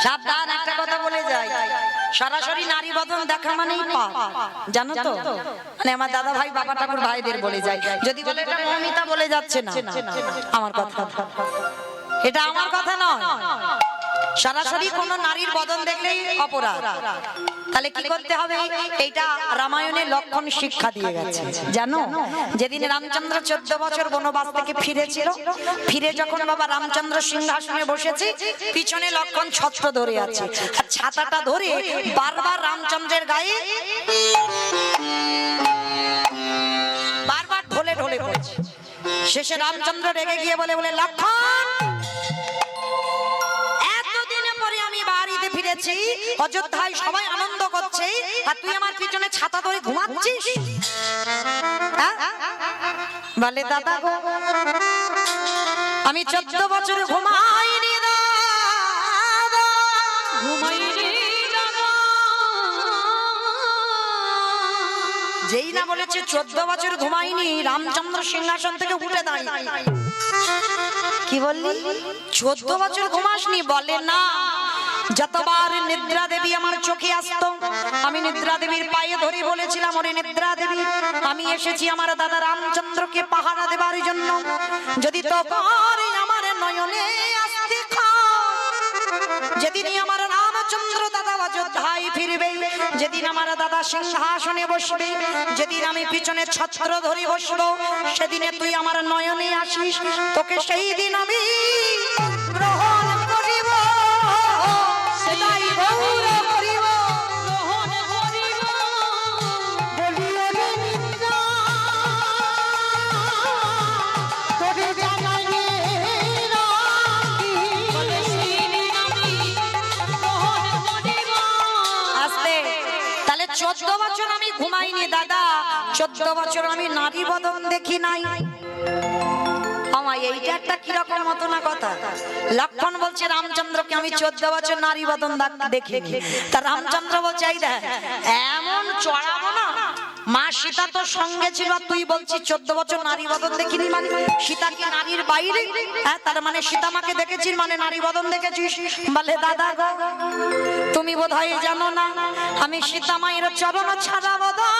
সাবধান, একটা কথা বলে যাই, সরাসরি নারী বদন দেখা মানেই পাপ, জানো তো? মানে আমার দাদা ভাই বাবা ঠাকুর ভাইদের বলে যায়, যদি বলে এটা মমিতা বলে যাচ্ছে না, আমার কথা, এটা আমার কথা নয়। সরাসরি কোন নারীর বদন দেখলেই অপরাধ। তাহলে কি করতে হবে? এইটা রামায়ণে লক্ষণ শিক্ষা দিয়ে গেছে, জানো? যেদিন রামচন্দ্র 14 বছর বনবাস থেকে ফিরেছিল, ফিরে যখন বাবা রামচন্দ্র সিংহাসনে বসেছে, পিছনে লক্ষণ ছত্র ধরে আছে, আর ছাতাটা ধরে বারবার রামচন্দ্রের গায়ে বারবার ঢলে ঢলে পড়ছে। শেষে রামচন্দ্র রেগে গিয়ে বলে লক্ষণ, ফিরেছি, অযোধ্যায় সবাই আনন্দ করছে, আর তুই আমার পিছনে ছাতা ধরে ঘুমাচ্ছিস? বলে দাদা গো, আমি 14 বছর ঘুমাইনি দাদা, ঘুমাইনি দাদা। যেই না বলেছে 14 বছর ঘুমাইনি, রামচন্দ্র সিংহাসন থেকে উঠে দাঁড়িয়ে কি বললি? 14 বছর ঘুমাসনি? বলে না, যতবার নিদ্রা দেবী আমার চোখে আসতো, আমি নিদ্রা দেবীর পায়ে ধরে বলেছিলাম, ওরে নিদ্রা দেবী, আমি এসেছি আমার দাদা রামচন্দ্রকে পাহারা দেবার জন্য, যদি তোমার আমার নয়নে আসতে যেদিনই আমার রামচন্দ্র দাদা অযোধ্যায় ফিরবে, যেদিন আমার দাদা সিংহাসনে বসবে, যেদিন আমি পিছনে ছত্র ধরে বসবো, সেদিনে তুই আমার নয়নে আসিস, তোকে সেই দিন আমি গ্রহণ করিব। তাহলে 14 বছর আমি ঘুমাইনি দাদা, 14 বছর আমি নারী বদন দেখি নাই। এইটা একটা কিরকম মতো না কথা। লক্ষণ বলছে রামচন্দ্রকে আমি 14 বছর নারী বদন দেখিনি, তা রামচন্দ্র বলছে এই দেখ, এমন চড়াবো না, মা সীতা তো সঙ্গে ছিল, তুই বলছিস 14 বছর নারী বদন দেখিনি, মানে সীতা কি নারীর বাইরে? হ্যাঁ, তার মানে সীতা মাকে দেখেছিস মানে নারী বদন দেখেছিস? বলে দাদা গো, তুমি বোধহয় জানো না, আমি সীতা মায়ের চরণ ছাড়া বদন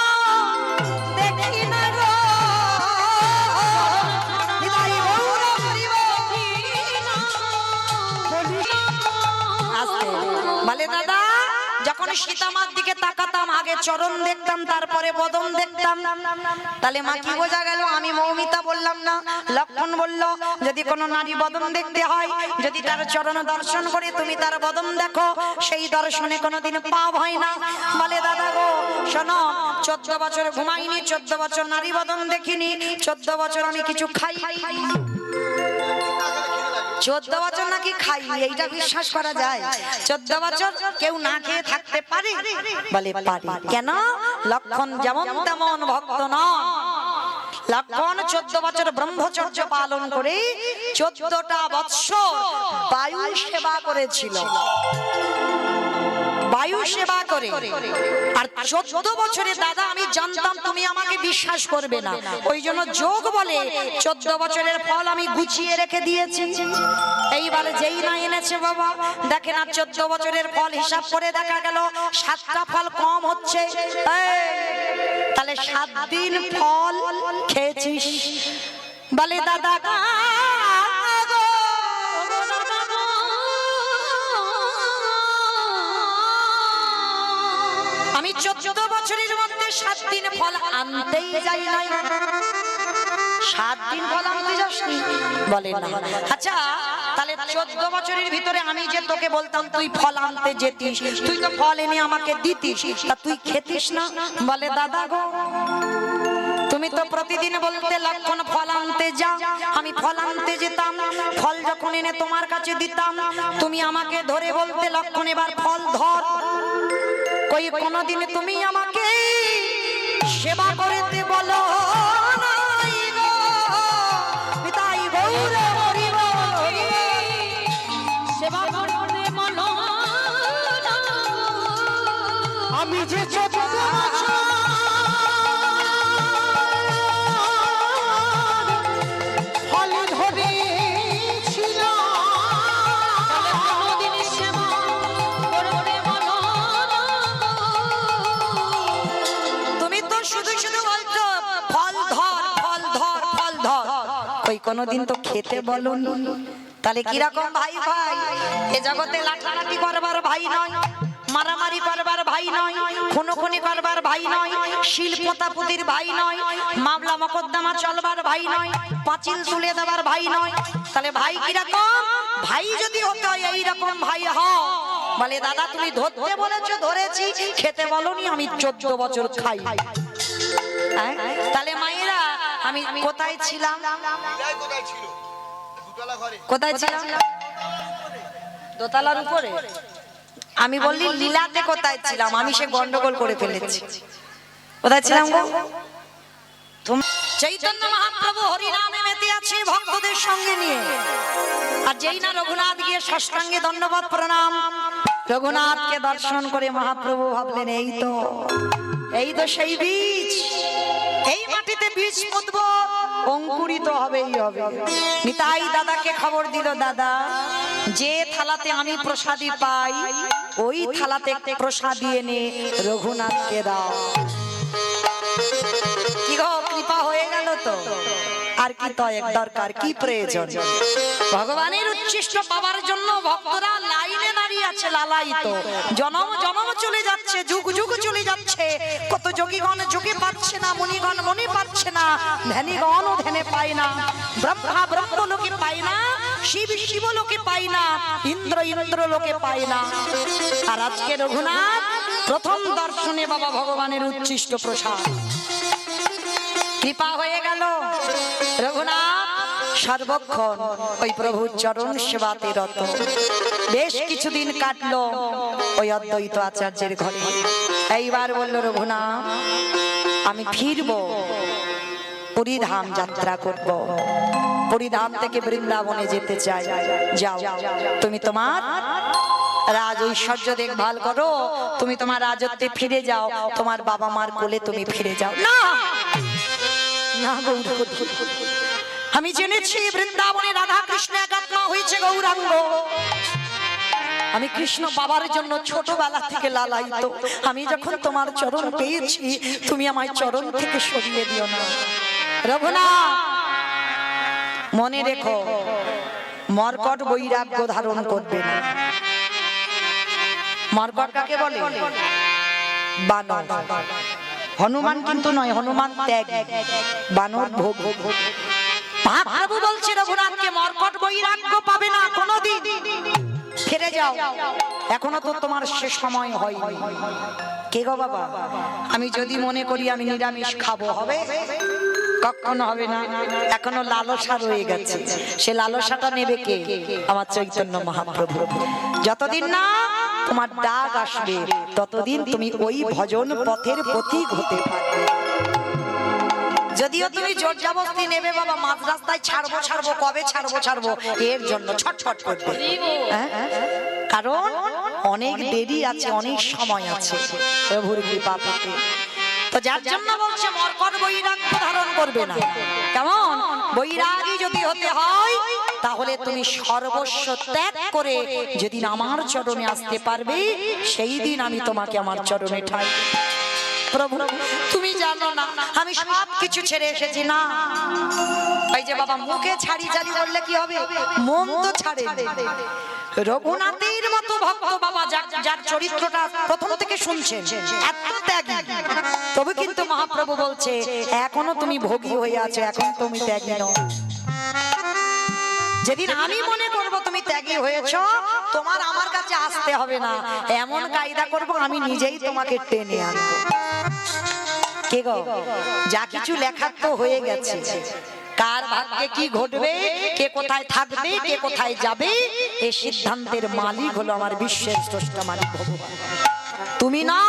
দেখি না গো। বলে দাদা, যখন সীতামার দিকে তাকাতাম, আগে চরণ দেখতাম, তারপরে বদন দেখতাম। তাহলে মা কি বোঝা গেল? আমি মৌমিতা বললাম না, লক্ষণ বলল, যদি কোনো নারী বদন দেখতে হয়, যদি তার চরণ দর্শন করে তুমি তার বদন দেখো, সেই দর্শনে কোনোদিন পাপ হয় না। বলে দাদা গো শোনো, 14 বছর ঘুমাইনি, 14 বছর নারী বদন দেখিনি, 14 বছর আমি কিছু খাই, 14 বছর নাকি খাই, এইটা বিশ্বাস করা যায়? 14 বছর কেউ না খেয়ে থাকতে পারে? বলে পারে। কেন? লক্ষণ যেমন তেমন ভক্ত নন। লক্ষণ 14 বছর ব্রহ্মচর্য পালন করে 14টা বৎসর বায়ু সেবা করেছিল, বায়ু সেবা করে। আর 14 বছরে দাদা আমি জানতাম তুমি আমাকে বিশ্বাস করবে না, ওই জন্য যোগ বলে 14 বছরের ফল আমি গুছিয়ে রেখে দিয়েছি। এইবারে যেই না এনেছে বাবা, দেখে না 14 বছরের ফল হিসাব করে দেখা গেল 7টা ফল কম হচ্ছে। তাহলে 7 দিন ফল খেয়েছিস। বলে দাদা আমি 14 বছরের মধ্যে 7 দিন ফল আনতেই যাই নাই। 7 দিন ফল আনতে যাসনি? বলে না। আচ্ছা, তাহলে 14 বছরের ভিতরে আমি যে তোকে বলতাম তুই ফল আনতে যেতিস, তুই তো ফল এনে আমাকে দিতিস, তা তুই খেতিস না? বলে দাদা গো, তুমি তো প্রতিদিন বলতে লক্ষণ ফল আনতে যা, আমি ফল আনতে যেতাম, ফল যখন এনে তোমার কাছে দিতাম, তুমি আমাকে ধরে বলতে লক্ষণ এবার ফল ধর। কই কোনদিন তুমি আমাকে সেবা করতে বলো নাই গো, পিতাই গৌর হরিব, সেবা করতে বলো না। আমি যে 14 বছর ফল ধরেছিলাম, কোনদিন সেবা ওই কোনোদিন তো খেতে বলুন। তাহলে কিরকম ভাই ভাই? এ জগতে লাঠালাঠি করবার ভাই নয়, মারামারি করবার ভাই নয়, খুনোখুনি করবার ভাই নয়, শিল্পতাপুতির ভাই নয়, মামলা মকদ্দমা চলবার ভাই নয়, পাঁচিল তুলে দেবার ভাই নয়। তাহলে ভাই কিরকম? ভাই যদি হতে হয় এইরকম ভাই হও। বলে দাদা তুমি ধরতে বলেছো, ধরেছি, খেতে বলনি, আমি 14 বছর খাই। তাহলে মায়েরা আমি কোথায় ছিলাম? কোথায় ছিলাম? দোতলার উপরে। আমি বললি লীলাতে কোথায় ছিলাম? আমি সে গন্ডগোল করে ফেলেছি। কোথায় ছিলাম গো? চৈতন্য মহাপ্রভু হরিনামে মেতে আছে ভক্তদের সঙ্গে নিয়ে। আর যেই না রঘুনাথ গিয়ে সাষ্টাঙ্গে দণ্ডবত প্রণাম, রঘুনাথকে দর্শন করে মহাপ্রভু ভাবলেন এই তো সেই বীজ, এই মাটিতে বীজ পুঁতব, অঙ্কুরিত হবেই হবে। নিতাই দাদাকে খবর দিল, দাদা যে থালাতে আমি প্রসাদী পাই ওই থালাতে প্রসাদী এনে রঘুনাথকে দাও। কি গো, কৃপা হয়ে গেল তো? আর কি তয়েক দরকার, কি প্রয়োজন? ভগবানের উচ্ছিষ্ট পাবার জন্য ভক্তরা লাইনে দাঁড়িয়ে আছে, লালায়িত। জনম জনম চলে যাচ্ছে, যুগ যুগ চলে যাচ্ছে। কত যোগীগণ যোগে পাচ্ছে না, মুনিগণ মনে পাচ্ছে না, ধ্যানীগণ ধ্যানে পায় না, ব্রহ্মা ব্রহ্ম লোকে পায় না, শিব শিব লোকে পায় না, ইন্দ্র ইন্দ্র লোকে পায় না। আর আজকে রঘুনাথ প্রথম দর্শনে বাবা ভগবানের উচ্ছিষ্ট প্রসাদ, কৃপা হয়ে গেল। রঘুনাথ সর্বক্ষণ ওই প্রভুর চরণ সেবাতে রত। বেশ কিছুদিন কাটলো ওই অদ্বৈত আচার্যের ঘরে। এইবার বলল রঘুনাথ আমি ফিরবো, পুরীধাম যাত্রা করব, পুরীধাম থেকে বৃন্দাবনে যেতে চাই। যাও তুমি তোমার রাজ ঐশ্বর্য দেখভাল করো, তুমি তোমার রাজত্বে ফিরে যাও, তোমার বাবা মার কোলে তুমি ফিরে যাও। না, আমি জেনেছি বৃন্দাবনে রাধা কৃষ্ণ একাত্মা হয়েছে গৌরাঙ্গ। আমি কৃষ্ণ বাবার জন্য ছোটবেলা থেকে লালায়িত। আমি যখন তোমার চরণ পেয়েছি, তুমি আমায় চরণ থেকে সরিয়ে দিও না। রঘুনাথ মনে রেখো, মর্কট বৈরাগ্য ধারণ করবে না। মর্কট কাকে বলে? বানর। হনুমান কিন্তু নয়, হনুমান ত্যাগ, বানর ভোগ। মহাপ্রভু বলছে রঘুনাথকে মর্কট বৈরাগ্য পাবে না কোনোদিন, ফিরে যাও, এখনো তো তোমার শেষ সময় হয়নি। কে গো বাবা? আমি যদি মনে করি আমি নিরামিষ খাবো, হবে? কখনো হবে না। এখনো লালসা রয়ে গেছে, সে লালসাটা নেবে কে? আমার চৈতন্য মহাপ্রভু। যতদিন না তোমার ডাক আসবে ততদিন তুমি ওই ভজন পথের পথিক হতে পারবে। যদিও তুমি জোর জবরদস্তি নেবে বাবা, মাঝ রাস্তায় ছাড়বো ছাড়বো, কবে ছাড়বো ছাড়বো, এর জন্য ছটফট করবে। কারণ অনেক দেরি আছে, অনেক সময় আছে প্রভুর কৃপা পেতে। তো যার জন্য বলছে মর্কট বৈরাগ্য ধারণ করবে না। কেমন বৈরাগী যদি হতে হয়, তাহলে তুমি সর্বস্ব ত্যাগ করে যেদিন আমার চরণে আসতে পারবে, সেই দিন আমি তোমাকে আমার চরণে ঠাই। প্রভু তুমি জানো না আমি সব কিছু ছেড়ে এসেছি। না, ওই যে বাবা মুখে ছাড়ি ছাড়ি বললে কি হবে, মন তো ছাড়ে। রঘুনাথের মতো ভক্ত বাবা, যার চরিত্রটা প্রথম থেকে শুনছেন, এত ত্যাগী, তবে কিন্তু মহাপ্রভু বলছে এখনো তুমি ভোগী হয়ে আছো, এখন তুমি ত্যাগী নও। যেদিন আমি মনে করব তুমি ত্যাগী হয়েছো, তোমার আমার কাছে আসতে হবে না, এমন কায়দা করব আমি নিজেই তোমাকে টেনে আনবো। কে গো, যা কিছু লেখার তো হয়ে গেছে, কার ভাগ্যে কি ঘটবে, কে কোথায় থাকবে, কে কোথায় যাবে, এই সিদ্ধান্তের মালিক হলো আমার বিশ্বের স্রষ্টা মালিক ভগবান। তুমি না,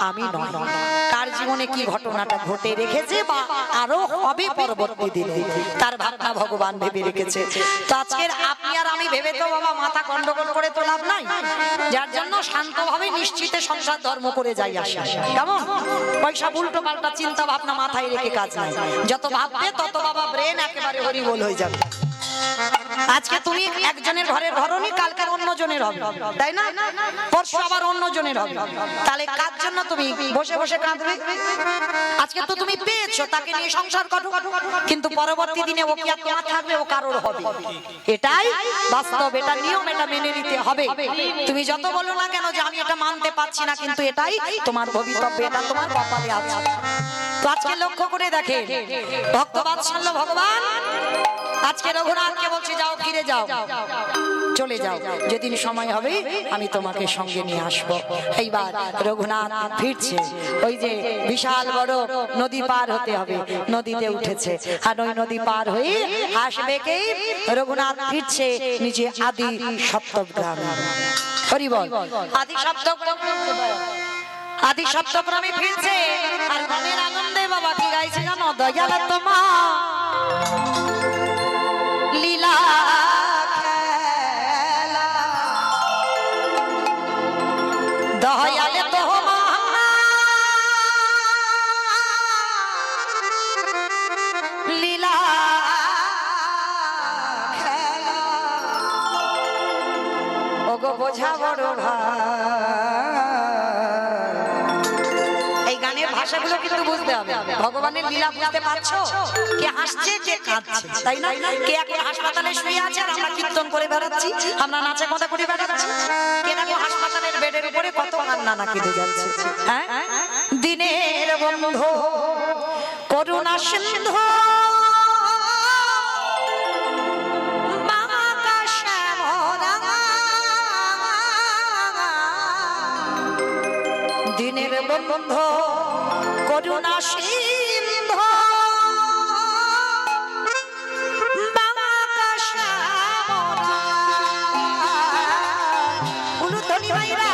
আমি নয়। কার জীবনে কি ঘটনাটা ঘটে রেখেছে বা আরো হবে পরবর্তী দিনে, তার ভাবনা ভগবান ভেবে রেখেছে। তো আজকের আপনি আর আমি ভেবে তো বাবা মাথা গন্ডগোল করে তো লাভ নাই। যার জন্য শান্তভাবে নিশ্চিতে সংসার ধর্ম করে যাই আসা। কেমন পয়সা উল্টো পাল্টা চিন্তা ভাবনা মাথায় রেখে কাজ নাই। যত ভাববে তত বাবা ব্রেন একেবারে হরিবোল হয়ে যাবে। আজকে তুমি একজনের ঘরের ধরনি, কালকে অন্য জনের হবে, তাই না? পরশু আবার অন্য জনের হবে। তাহলে কার জন্য তুমি বসে বসে কাঁদবে? আজকে তো তুমি পেয়েছো, তাকে নিয়ে সংসার করো, কিন্তু পরবর্তী দিনে ও কি আর তোমার থাকবে? ও কারোর হবে। এটাই বাস্তব, এটা নিয়ম, এটা মেনে নিতে হবে। তুমি যত বলো না কেন যে আমি এটা মানতে পারছি না, কিন্তু এটাই তোমার ভবিতব্য, এটা তোমার কপালে আছে। তো আজকে লক্ষ্য করে দেখে ভক্তবাৎসল্য ভগবান আজকে রঘুনাথকে বলছে যাও, ফিরে যাও, চলে যাও, যেদিন সময় হবে আমি তোমাকে সঙ্গে নিয়ে আসবো। এইবার রঘুনাথ ফিরছে, ওই যে বিশাল বড় নদী পার হতে হবে, নদীতে উঠেছে, আর ওই নদী পার হয়ে আসবে কে? রঘুনাথ ফিরছে নিজে আদি সপ্তগ্রামে। হরি বল। আদি সপ্তগ্রামে ফিরছে, আর মনের আনন্দে বাবা কি গাইছে জানো? দয়াল তোমার লীলা খেলা, দয়ালে তোমার লীলা খেলা, ওগো বোঝা বড় ভাই। এই গানের ভাষাগুলো কিন্তু বুঝতে হবে, ভগবানের লীলা বুঝতে পারছো? কে হাসছে, কে কাঁদছে, তাই না? কে এখন হাসপাতালে শুয়ে আছে আর আমরা কীর্তন করে বেড়াচ্ছি, আমরা নাচে কথা করে বেড়াচ্ছি। কে দেখো হাসপাতালের বেডের উপরে কত কান্না না কেঁদে যাচ্ছে। হ্যাঁ, দিনের বন্ধু করুণা সিন্ধু দিনের বন্ধু করুণা সিন্ধু উলুধ্বনি ভাইরা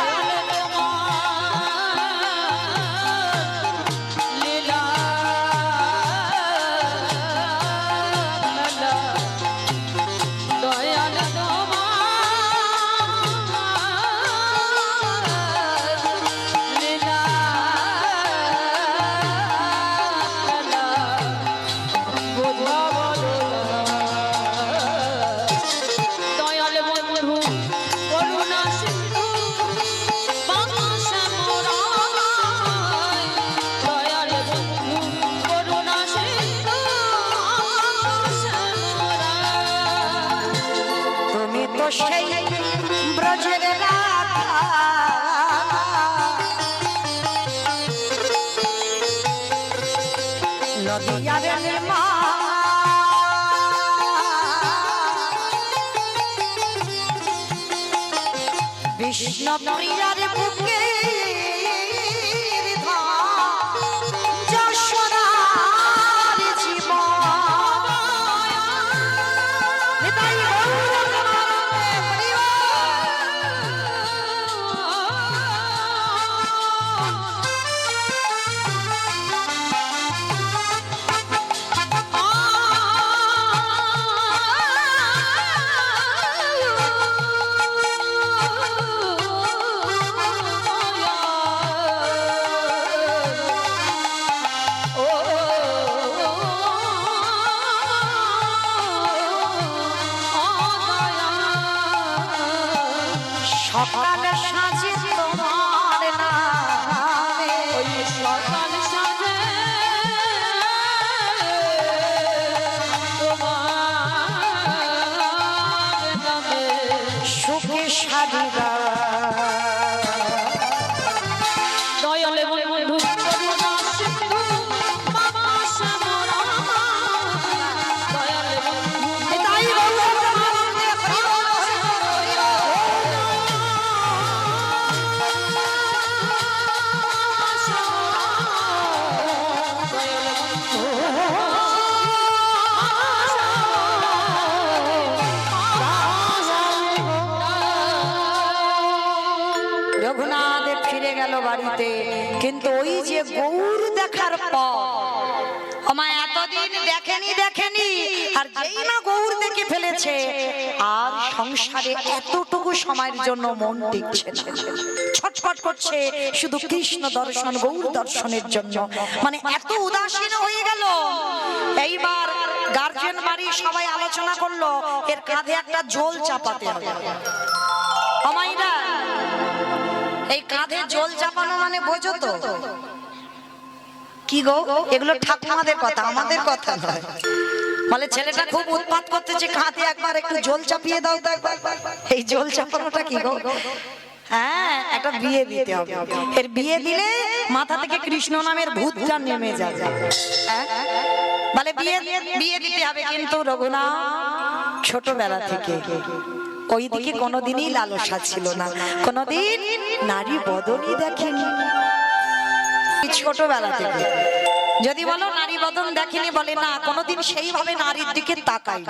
সেই ব্রজের রাধা, নদিয়ার মা, বিষ্ণু প্রিয়ার বুকে যশোদার জীবন, সকাল সাজে তোমার নামে, সকাল সাজে তোমার নামে, সুখে সাজিবা দয়ালে বন্ধু করুণা সিন্ধু বাবা শ্যামরা, দয়ালে বন্ধু তাই বলো রঘুনাথ ফিরে গেল বাড়িতে, কিন্তু ওই যে গৌর দেখার পর আমায় এতদিন দেখেনি, আর যেই না গৌর দেখে ফেলেছে আর সংসারে এতটুকু সময়ের জন্য মন টিকছে না, ছটফট করছে শুধু কৃষ্ণ দর্শন, গৌর দর্শনের জন্য, মানে এত উদাসীন হয়ে গেল। এইবার গার্জিয়ান বাড়ি সবাই আলোচনা করলো এর কাঁধে একটা জল চাপাতে হবে। আমাইরা এই কাঁধে জল চাপানো মানে বোঝো তো কি গো? এগুলো ঠাকুমাদের কথা, আমাদের কথা নয়। বলে ছেলেটা খুব উৎপাত করতেছে, কাঁধে একবার একটু জল চাপিয়ে দাও। এই জল চাপানোটা কি গো? হ্যাঁ, একটা বিয়ে দিতে হবে। এর বিয়ে দিলে মাথা থেকে কৃষ্ণ নামের ভূতটা নেমে যাবে। বলে বিয়ে দিতে হবে, কিন্তু রঘুনাথ ছোটবেলা থেকে ওই দিকে কোনোদিনই লালসা ছিল না, কোনোদিন নারী বদনই দেখেনি। ছোটবেলা থেকে যদি বলো নারী বদন দেখেনি, বলে না কোনোদিন সেইভাবে নারীর দিকে তাকাই।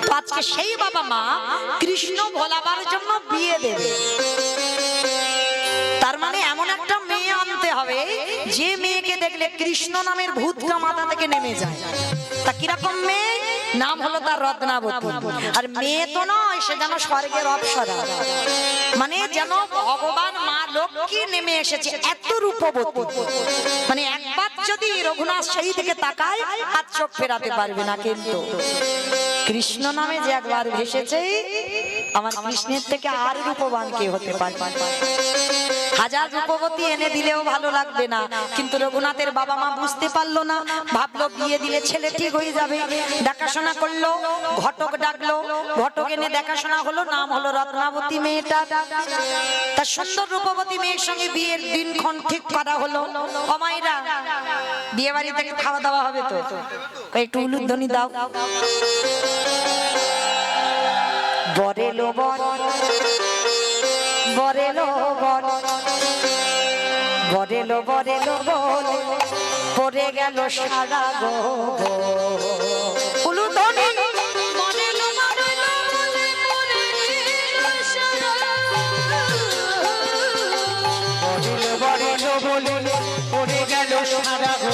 তো আজকে সেই বাবা মা কৃষ্ণ ভোলাবার জন্য বিয়ে দেবে। তার মানে এমন একটা মেয়ে আনতে হবে যে মেয়েকে দেখলে কৃষ্ণ নামের ভূতটা মাথা থেকে নেমে যায়। তা কিরকম মেয়ে? নাম হলো তার রত্নাবতী। আর মেয়ে তো নয়, সে যেন স্বর্গের অপ্সরা, মানে যেন ভগবান মা লক্ষ্মী নেমে এসেছে, এত রূপবতী। মানে একবার যদি রঘুনাথ সেই দিকে তাকায় আর চোখ ফেরাতে পারবে না। কিন্তু কৃষ্ণ নামে যে একবার ভেসেছে, আমার কৃষ্ণের থেকে আর রূপবান কে হতে পারে? হাজার রূপবতী এনে দিলেও ভালো লাগবে না। কিন্তু রঘুনাথের বাবা মা বুঝতে পারলো না, ভাবলো বিয়ে দিলে ছেলে ঠিক হয়ে যাবে। দেখাশোনা করলো, ঘটক ডাকলো, ঘটক এনে দেখাশোনা হলো, নাম হলো রত্নাবতী মেয়েটা। তার সুন্দর রূপবতী মেয়ের সঙ্গে বিয়ের দিনক্ষণ ঠিক করা হলো। অমাইরা বিয়ে বাড়ি থেকে খাওয়া দাওয়া হবে তো, একটু উলুধ্বনি দাও। বরেলো বর, বরেলো বর, বরেলো বরেলো বলে পড়ে গেল সারা গো। উলুধ্বনি। বরেলো বরেলো বলে পড়ে গেল সারা, বরেলো বরেলো বলে পড়ে গেল সারা গো।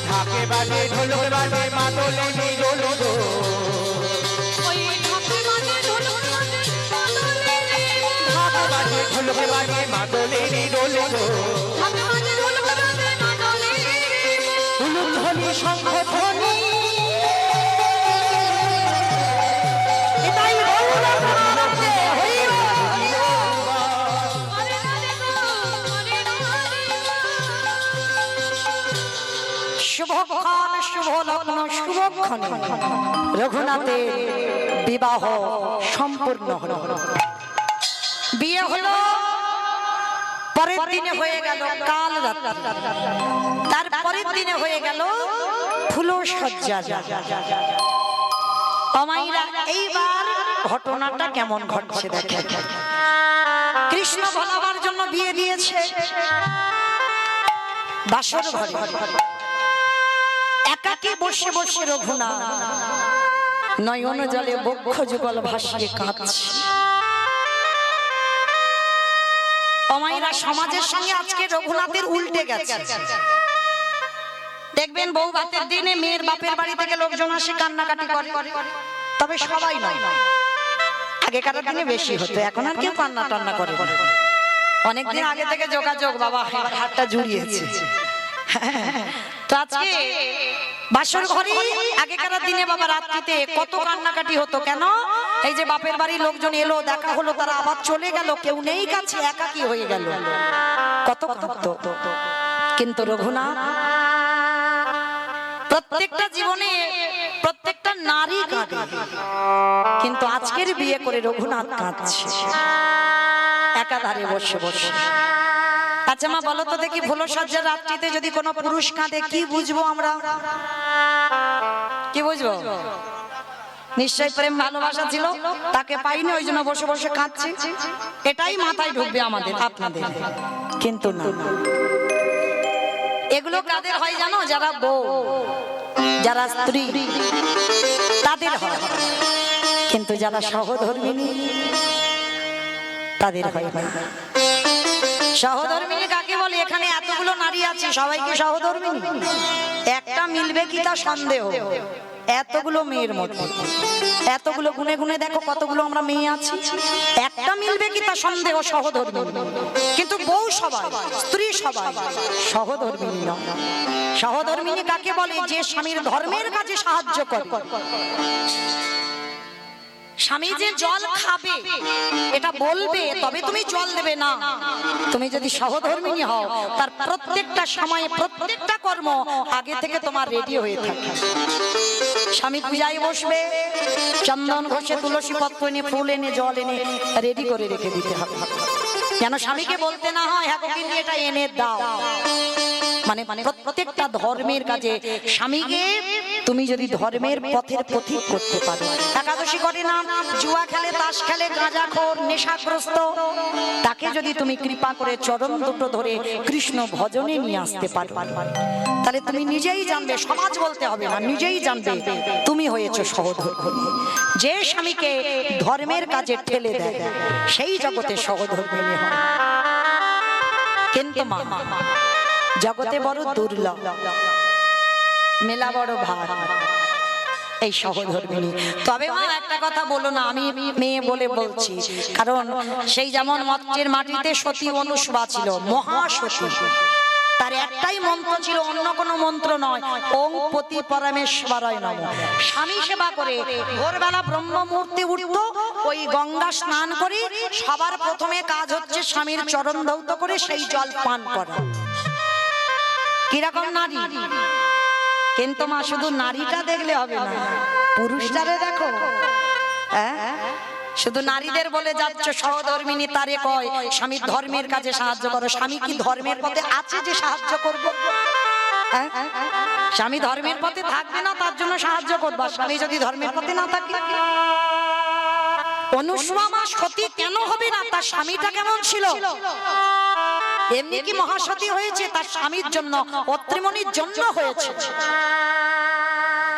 ঢাকে বাজে ঢোলক বাজে মাদলে নিরোল গো। ঢাকে বাজে ঢোলক বাজে মাদলে নিরোল গো। উলুধ্বনি শঙ্খ ধ্বনি শুভক্ষণ, শুভ লগ্ন, শুভক্ষণ রঘুনাথের বিবাহ সম্পূর্ণ হলো। বিয়ে হলো, পরের দিনে হয়ে গেল কাল রাত্রি, তার পরের দিনে হয়ে গেল ফুলসজ্জা। অমাইরা এইবার ঘটনাটা কেমন ঘটছে দেখে। কৃষ্ণ ভোলাবার জন্য বিয়ে দিয়েছে বাসর ঘরে। একাকী বসে বসে রঘুনাথ নয়ন জলে বক্ষ যুগল ভাসিয়ে কাঁদছে। অমাইরা সমাজের সঙ্গে আজকে রঘুনাথের উল্টে গেছে। দেখবেন বউ ভাতের দিনে মেয়ের বাপের বাড়ি থেকে লোকজন আসে, কান্নাকাটি করে, তবে সবাই নয়। আগেকার দিনে বেশি হতো, এখন আর কেউ কান্না টান্না করে। অনেকদিন আগে থেকে যোগাযোগ, বাবা হাতটা জুড়িয়েছে। তো আজকে বাসর ঘরে আগেকার দিনে বাবা রাত্রিতে কত কান্নাকাটি হতো। কেন? এই যে বাপের বাড়ির লোকজন এলো, দেখা হলো, তারা আবার চলে গেল, কেউ নেই কাছে, একাকী হয়ে গেল, কত কাঁদতো। কিন্তু রঘুনাথ প্রত্যেকটা জীবনে প্রত্যেকটা নারী কাঁদে, কিন্তু আজকের বিয়ে করে রঘুনাথ কাঁদছে একাধারে বসে বসে। আচ্ছা মা বলো তো দেখি, ফুলসজ্জার রাত্রিতে যদি কোনো পুরুষ কাঁদে কি বুঝবো আমরা? কি বুঝবো? নিশ্চয় প্রেম ভালোবাসা ছিল, তাকে পাইনি ওই জন্য বসে বসে কাঁদছি, এটাই মাথায় ঢুকবে আমাদের আপনাদের। কিন্তু না, এগুলো কাদের হয় জানো? যারা বউ, যারা স্ত্রী, তাদের হয়। কিন্তু যারা সহধর্মিণী তাদের হয় না। সহধর্মিণী কাকে বলে? এখানে এতগুলো নারী আছে, সবাইকে সহধর্মিণী? একটা মিলবে কি তা সন্দেহ। এতগুলো মেয়ের মধ্যে, এতগুলো গুনে গুনে দেখো কতগুলো আমরা মেয়ে আছি, একটা মিলবে কি তা সন্দেহ সহধর্মিণী। কিন্তু বউ সবাই, স্ত্রী সবাই, সহধর্মিণী নয়। সহধর্মিণী কাকে বলে? যে স্বামীর ধর্মের কাজে সাহায্য করে। স্বামী যে জল খাবে এটা বলবে, তবে তুমি জল দেবে না। তুমি যদি সহধর্মিণী হও, তার প্রত্যেকটা সময়ে প্রত্যেকটা কর্ম আগে থেকে তোমার রেডি হয়ে থাকে। স্বামী পূজায় বসবে, চন্দন ঘষে তুলসী পত্র এনে ফুল এনে জল এনে রেডি করে রেখে দিতে হবে, যেন স্বামীকে বলতে না হয় হ্যাঁ কিন্তু এটা এনে দাও। মানে প্রত্যেকটা ধর্মের কাজে স্বামীকে তুমি যদি ধর্মের পথের পথিক করতে পারো। একাদশী করে না, জুয়া খেলে, তাস খেলে, গাঁজাখোর, নেশাগ্রস্ত, তাকে যদি তুমি কৃপা করে চরণ দুটো ধরে কৃষ্ণ ভজনে নিয়ে আসতে পারো, তাহলে তুমি নিজেই জানবে, সমাজ বলতে হবে না, নিজেই জানবে তুমি হয়েছো সহধর্মিণী। যে স্বামীকে ধর্মের কাজে ঠেলে দেয় সেই জগতে সহধর্মিণী হয়। কিন্তু মা, জগতে বড় দুর্লভ, মেলা বড় ভার এই সহধর্মিণী। তবে মা একটা কথা বলো না, আমি মেয়ে বলে বলছি, কারণ সেই যেমন মর্ত্যের মাটিতে সতী অনুসুয়া ছিল, মহাসতী, তার একটাই মন্ত্র ছিল, অন্য কোনো মন্ত্র নয়, ওং পতি পরমেশ্বরায় নমঃ। স্বামী সেবা করে ভোরবেলা ব্রহ্ম মুহূর্তে উঠতো, ওই গঙ্গা স্নান করে সবার প্রথমে কাজ হচ্ছে স্বামীর চরণ ধৌত করে সেই জল পান করা। কিরকম নারী! কিন্তু মা শুধু নারীটা দেখলে হবে না, পুরুষটারে দেখো। হ্যাঁ, শুধু নারীদের বলে যাচ্ছ সহধর্মিণী, তারে কয় স্বামীর ধর্মের কাজে সাহায্য করো। স্বামী কি ধর্মের পথে আছে যে সাহায্য করবো? স্বামী ধর্মের পথে থাকবে না, তার জন্য সাহায্য করবা। স্বামী যদি ধর্মের পথে না থাকে, অনুসুয়া মা সতী কেন হবে না? তার স্বামীটা কেমন ছিল? এমনি কি মহাসতী হয়েছে? তার স্বামীর জন্য, অত্রিমণির জন্য হয়েছে।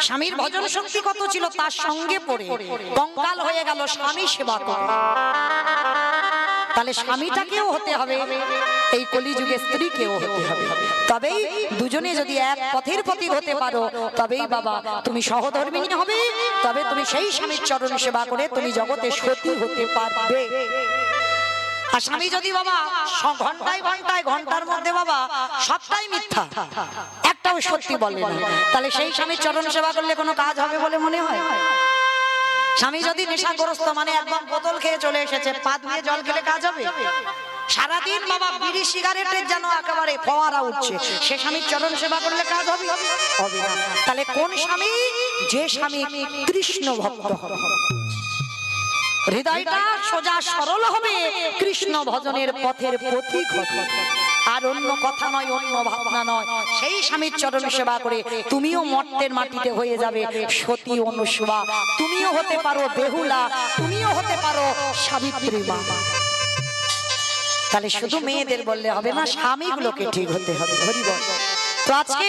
স্বামীর ভজন শক্তি কত ছিল, তার সঙ্গে পড়ে কঙ্কাল হয়ে গেল স্বামী সেবা করে। তাহলে স্বামীটাকেও হতে হবে, এই কলিযুগে স্ত্রীকেও হতে হবে। তবেই দুজনে যদি এক পথের পথিক হতে পারো, তবেই বাবা তুমি সহধর্মিণী হবে, তবে তুমি সেই স্বামীর চরণ সেবা করে তুমি জগতে সতী হতে পারবে। আর স্বামী যদি বাবা ঘন্টায় ঘন্টায় ঘন্টার মধ্যে বাবা সবটাই মিথ্যা, একটাও সত্যি বলে না, তাহলে সেই স্বামীর চরণ সেবা করলে কোনো কাজ হবে বলে মনে হয়? স্বামী যদি নেশাগ্রস্ত, মানে একদম বোতল খেয়ে চলে এসেছে, পা ধুয়ে জল খেলে কাজ হবে? সারাদিন বাবা বিড়ি সিগারেটের যেন একেবারে ফোয়ারা উঠছে, সে স্বামীর চরণ সেবা করলে কাজ হবে? হবে না। তাহলে কোন স্বামী? যে স্বামী কৃষ্ণ ভক্ত হবে, হৃদয়টা সোজা সরল হবে, কৃষ্ণ ভজনের পথের পথিক হবে, আর অন্য কথা নয়, অন্য ভাবনা নয়। সেই স্বামীর চরণ সেবা করে তুমিও মর্ত্যের মাটিতে হয়ে যাবে সতী অনুসুয়া, তুমিও হতে পারো বেহুলা, তুমিও হতে পারো সাবিত্রী মা। তাহলে শুধু মেয়েদের বললে হবে না, স্বামীগুলোকে ঠিক হতে হবে। হরি বল। তো আজকে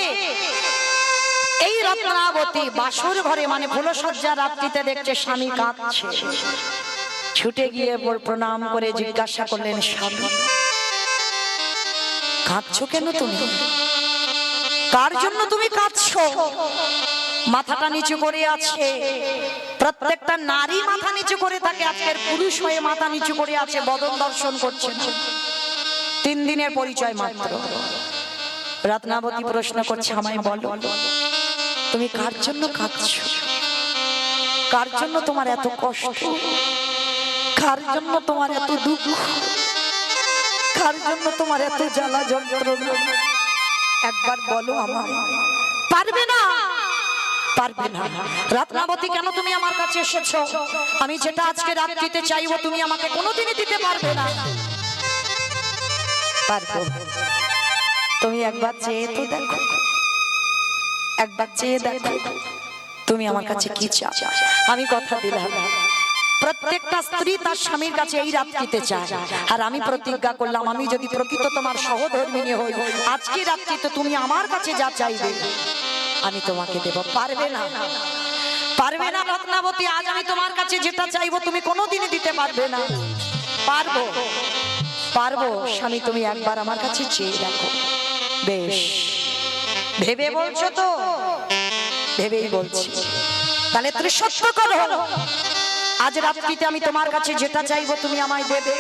এই রত্নাবতী বাসর ঘরে, মানে ফুলসজ্জা রাত্রিতে দেখছে স্বামী কাঁদছে, ছুটে গিয়ে প্রণাম করে জিজ্ঞাসা করলেন, স্বামী কাঁদছো কেন? তুমি কার জন্য তুমি কাঁদছো? মাথাটা নিচু করে আছে, প্রত্যেকটা নারী মাথা নিচু করে থাকে, আজকের পুরুষ হয়ে মাথা নিচু করে আছে, বদন দর্শন করছে। 3 দিনের পরিচয় মাত্র। রত্নাবতী প্রশ্ন করছে, আমায় বলো তুমি কার জন্য কাঁদছো? কার জন্য তোমার এত কষ্ট? কার জন্য তোমার এত দুঃখ? কার জন্য তোমার এত জ্বালা যন্ত্রণা? একবার বলো আমায়। পারবে না, পারবে না। রত্নাবতী, কেন তুমি আমার কাছে এসেছো? আমি যেটা আজকে রাত্রিতে চাইবো তুমি আমাকে কোনোদিনই দিতে পারবে না। পারবো। তুমি একবার চেয়ে তো দেখো, একবার চেয়ে দেখো তুমি আমার কাছে কি চাও। আমি কথা দিলাম প্রত্যেকটা স্ত্রী তার স্বামীর কাছে এই রাত্রিতে চায়। আর আমি প্রতিজ্ঞা করলাম, আমি যদি প্রকৃত তোমার সহধর্মিণী হই, আজকে রাত্রিতে তুমি আমার কাছে যা চাইবে আমি তোমাকে দেব। পারবে না, পারবে না রত্নাবতী, আজ আমি তোমার কাছে যেটা চাইবো তুমি কোনোদিনই দিতে পারবে না। পারবো, পারবো স্বামী, তুমি একবার আমার কাছে চেয়ে দেখো। বেশ, ভেবে বলছো তো? ভেবেই বলছি। তাহলে তুমি সত্য করো, আজ রাত্রিতে আমি তোমার কাছে যেটা চাইবো তুমি আমায় দেবে।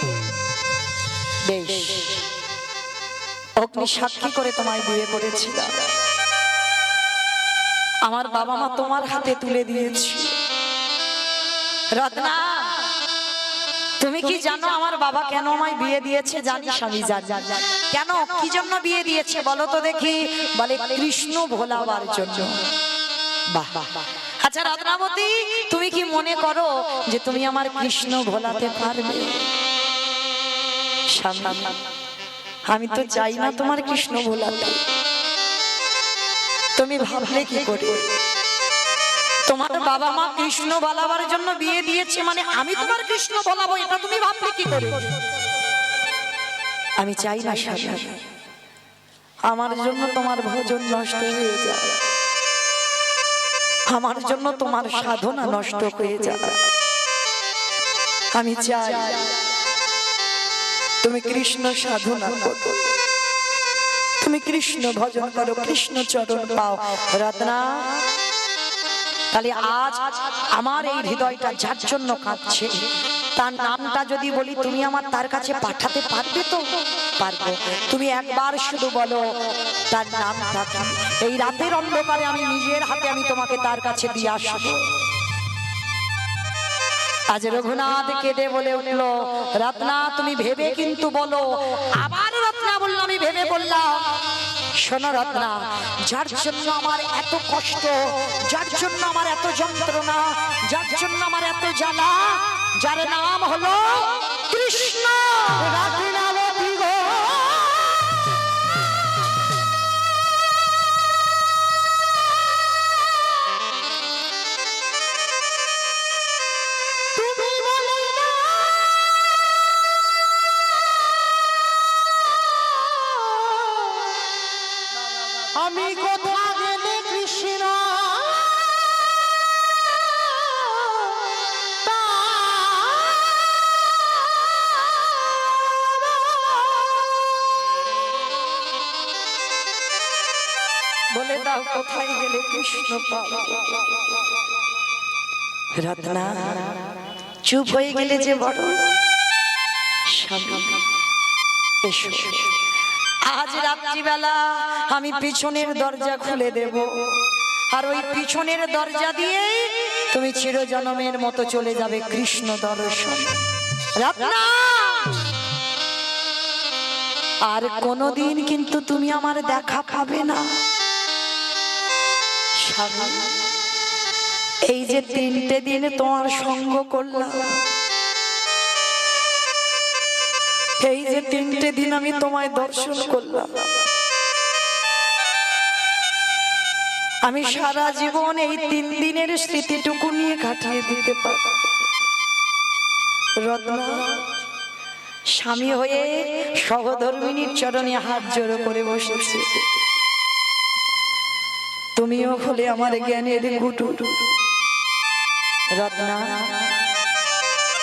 বেশ, অগ্নি সাক্ষী করে তোমায় বিয়ে করেছিলাম, আমার বাবা মা তোমার হাতে তুলে দিয়েছি। রত্না, তুমি কি জানো আমার বাবা কেন আমায় বিয়ে দিয়েছে? জানিস? আমি জানি। কেন, কি জন্য বিয়ে দিয়েছে বলো তো দেখি? বলে কৃষ্ণ ভোলাবার জন্য। বাহ, আচ্ছা রত্নাবতী, তুমি কি মনে করো যে তুমি আমার কৃষ্ণ ভোলাতে পারবে? আমি তো চাই না তোমার কৃষ্ণ ভোলাতে। তুমি ভাবলে কি করে? তোমার বাবা মা কৃষ্ণ বলাবার জন্য বিয়ে দিয়েছে, মানে আমি তোমার কৃষ্ণ বলাবো, এটা তুমি ভাবলে কি করে? আমি চাই না স্বামী, আমার জন্য তোমার ভজন নষ্ট হয়ে যায়, আমার জন্য তোমার সাধনা নষ্ট হয়ে যায়। আমি চাই তুমি কৃষ্ণ সাধনা করো, তুমি কৃষ্ণ ভজন করো, কৃষ্ণ চরণ পাও। রত্না, তাহলে আজ আমার এই হৃদয়টা যার জন্য কাঁদছে, তার নামটা যদি বলি তুমি আমার তার কাছে পাঠাতে পারবে তো? পারবো। তুমি একবার শুধু বলো তার নামটা কি, এই রাতের অন্ধকারে আমি নিজের হাতে আমি তোমাকে তার কাছে দিয়ে আসবো। আজ রঘুনাথ কেঁদে বলে উঠলো, রত্না তুমি ভেবে কিন্তু বলো। আবার রত্না বললো, আমি ভেবে বললাম। শোনো রত্না, যার জন্য আমার এত কষ্ট, যার জন্য আমার এত যন্ত্রণা, যার জন্য আমার এত জ্বালা, যার নাম হলো কৃষ্ণ। রত্নাবতী গো, আমি কোথা গেলে কৃষ্ণ বলে দাও কোথায় গেলে কৃষ্ণ পাবো। রত্না চুপ হয়ে গেলে যে বড়। এসো, আজ রাত্রিবেলা আমি পিছনের দরজা খুলে দেব, আর ওই পিছনের দরজা দিয়ে তুমি চিরজনমের মতো চলে যাবে কৃষ্ণ দর্শন। রত্না, আর কোনদিন কিন্তু তুমি আমার দেখা পাবে না। এই যে 3টে দিন তোমার সঙ্গ করলাম, এই যে 3টে দিন আমি তোমায় দর্শন করলাম, আমি সারা জীবন এই 3 দিনের স্মৃতিটুকু নিয়ে কাটিয়ে দিতে পারব। রত্না, স্বামী হয়ে সহধর্মিনীর চরণে হাত জোড়ো করে বসেছে, তুমিও হলে আমার জ্ঞানের গুটু। রত্না,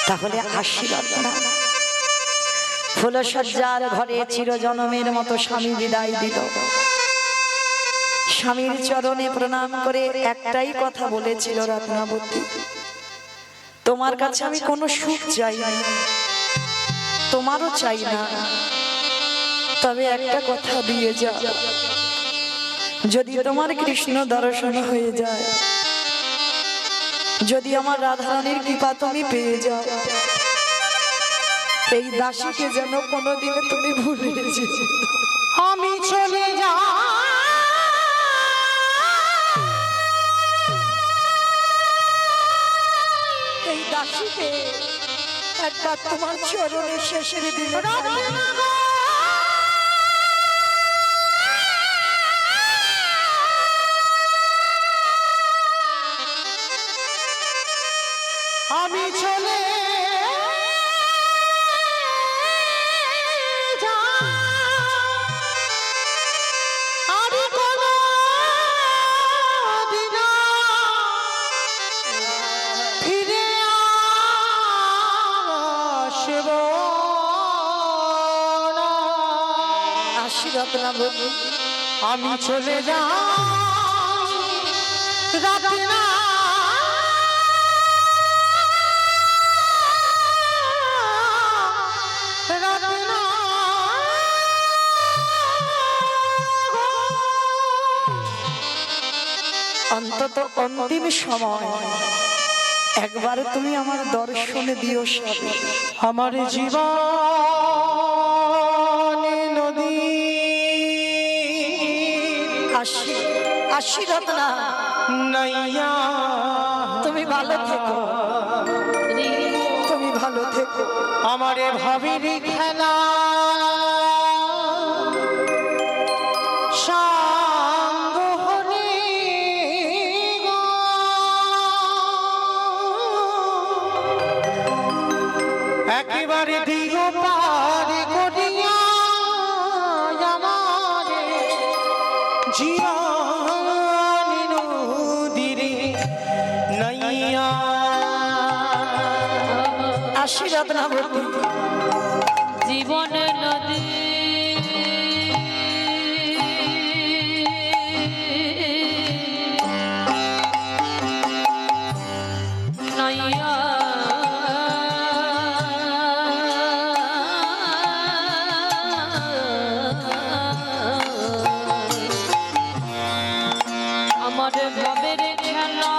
তাহলে আসি রত্না। ফুলসজ্জার ঘরে চিরজনমের মতো স্বামী বিদায় দিল। স্বামীর চরণে প্রণাম করে একটাই কথা বলেছিল, রত্নাবতী তোমার কাছে আমি কোনো সুখ চাই না, তোমারও চাই না, তবে একটা কথা দিয়ে যাও, যদি তোমার কৃষ্ণ দর্শন হয়ে যায়, যদি আমার রাধারানীর কৃপা তুমি পেয়ে যাও, এই দাসীকে যেন কোনোদিনে তুমি ভুলে যেতে। আমি চলে যা এই দাসীকে একবার তোমার চরণে শেষের দিনে আমি চলে যাই আর কোনদিন ফিরে আসব না। আশীর্বাদ না বলি আমি চলে যাই রাতে না রাতে না অন্তত অন্তিম সময় একবার তুমি আমার দর্শনে দিও স্বামী। আমার জীবন নদী আশীর্বাদ না নাইয়া তুমি ভালো থেকো, তুমি ভালো থেকো। আমারে ভাবিনি খেলা সাঙ্গ হলে গো। একেবারে দিল পার করিয়া আমারে জীবন নদীরে নাইয়া। আশীর্বাদ না বলি জীবনের নদী নাইয়া আমার ভাবের খেলা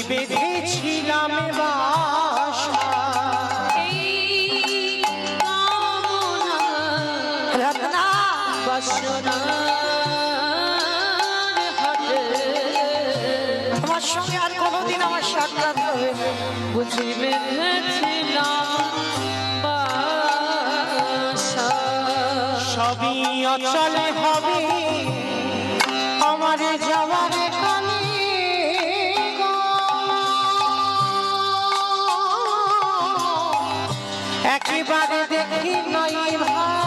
বেঁধেছিলাম বাসা রত্না তোমার সঙ্গে আর কোনোদিন আমার সাক্ষাৎ হবে না। বুঝি বেঁধেছিলাম বাসা সবই অচল হবে আমার যাওয়ার কানে গো। একেবারে দেখি নয় ভাই